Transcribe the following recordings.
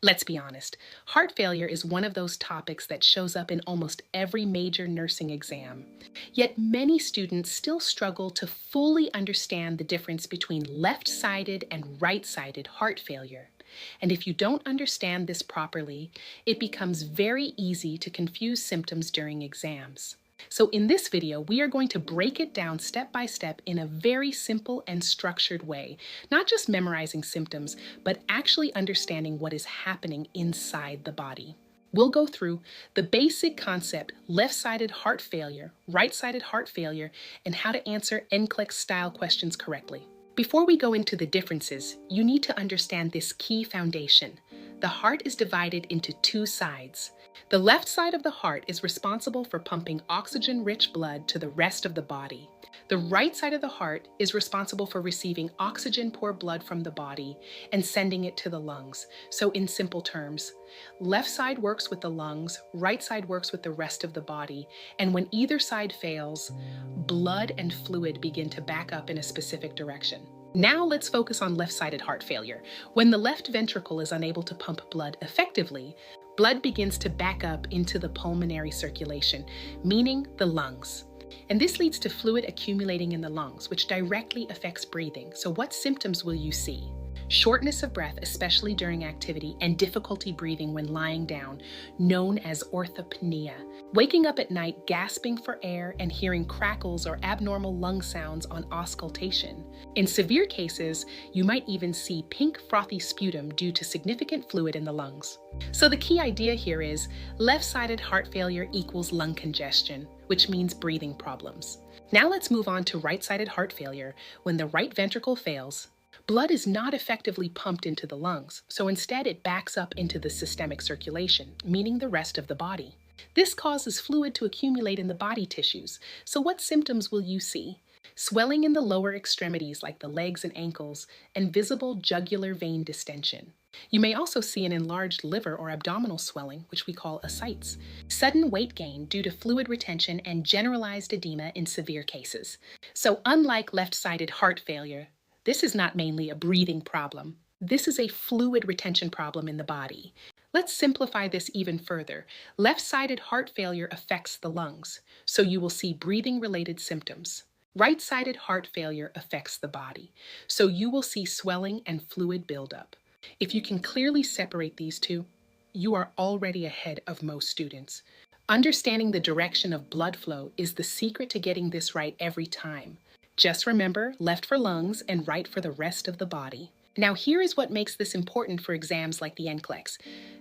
Let's be honest, heart failure is one of those topics that shows up in almost every major nursing exam. Yet many students still struggle to fully understand the difference between left-sided and right-sided heart failure. And if you don't understand this properly, it becomes very easy to confuse symptoms during exams. So in this video, we are going to break it down step by step in a very simple and structured way, not just memorizing symptoms, but actually understanding what is happening inside the body. We'll go through the basic concept, left-sided heart failure, right-sided heart failure, and how to answer NCLEX-style questions correctly. Before we go into the differences, you need to understand this key foundation. The heart is divided into two sides. The left side of the heart is responsible for pumping oxygen-rich blood to the rest of the body. The right side of the heart is responsible for receiving oxygen-poor blood from the body and sending it to the lungs. So in simple terms, left side works with the lungs, right side works with the rest of the body, and when either side fails, blood and fluid begin to back up in a specific direction. Now let's focus on left-sided heart failure. When the left ventricle is unable to pump blood effectively, blood begins to back up into the pulmonary circulation, meaning the lungs. And this leads to fluid accumulating in the lungs, which directly affects breathing. So what symptoms will you see? Shortness of breath, especially during activity, and difficulty breathing when lying down, known as orthopnea. Waking up at night, gasping for air, and hearing crackles or abnormal lung sounds on auscultation. In severe cases, you might even see pink frothy sputum due to significant fluid in the lungs. So the key idea here is left-sided heart failure equals lung congestion, which means breathing problems. Now let's move on to right-sided heart failure. When the right ventricle fails, blood is not effectively pumped into the lungs, so instead it backs up into the systemic circulation, meaning the rest of the body. This causes fluid to accumulate in the body tissues. So what symptoms will you see? Swelling in the lower extremities like the legs and ankles, and visible jugular vein distension. You may also see an enlarged liver or abdominal swelling, which we call ascites. Sudden weight gain due to fluid retention and generalized edema in severe cases. So unlike left-sided heart failure, this is not mainly a breathing problem. This is a fluid retention problem in the body. Let's simplify this even further. Left-sided heart failure affects the lungs, so you will see breathing-related symptoms. Right-sided heart failure affects the body, so you will see swelling and fluid buildup. If you can clearly separate these two, you are already ahead of most students. Understanding the direction of blood flow is the secret to getting this right every time. Just remember, left for lungs and right for the rest of the body. Now here is what makes this important for exams like the NCLEX.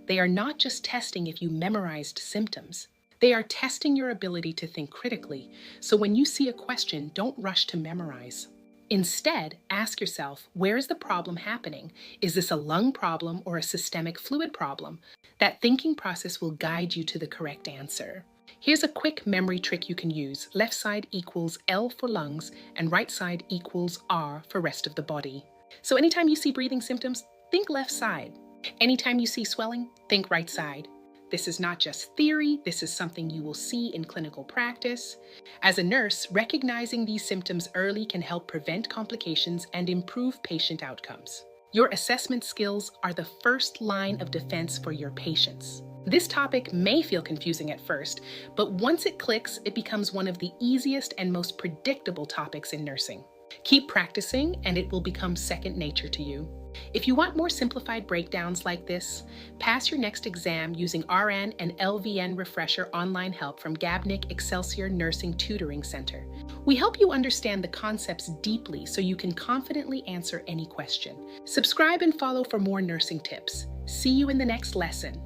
They are not just testing if you memorized symptoms. They are testing your ability to think critically. So when you see a question, don't rush to memorize. Instead, ask yourself, where is the problem happening? Is this a lung problem or a systemic fluid problem? That thinking process will guide you to the correct answer. Here's a quick memory trick you can use. Left side equals L for lungs and right side equals R for rest of the body. So anytime you see breathing symptoms, think left side. Anytime you see swelling, think right side. This is not just theory, this is something you will see in clinical practice. As a nurse, recognizing these symptoms early can help prevent complications and improve patient outcomes. Your assessment skills are the first line of defense for your patients. This topic may feel confusing at first, but once it clicks, it becomes one of the easiest and most predictable topics in nursing. Keep practicing and it will become second nature to you. If you want more simplified breakdowns like this, pass your next exam using RN and LVN refresher online help from GabNic Excelsior Nursing Tutoring Center. We help you understand the concepts deeply so you can confidently answer any question. Subscribe and follow for more nursing tips. See you in the next lesson.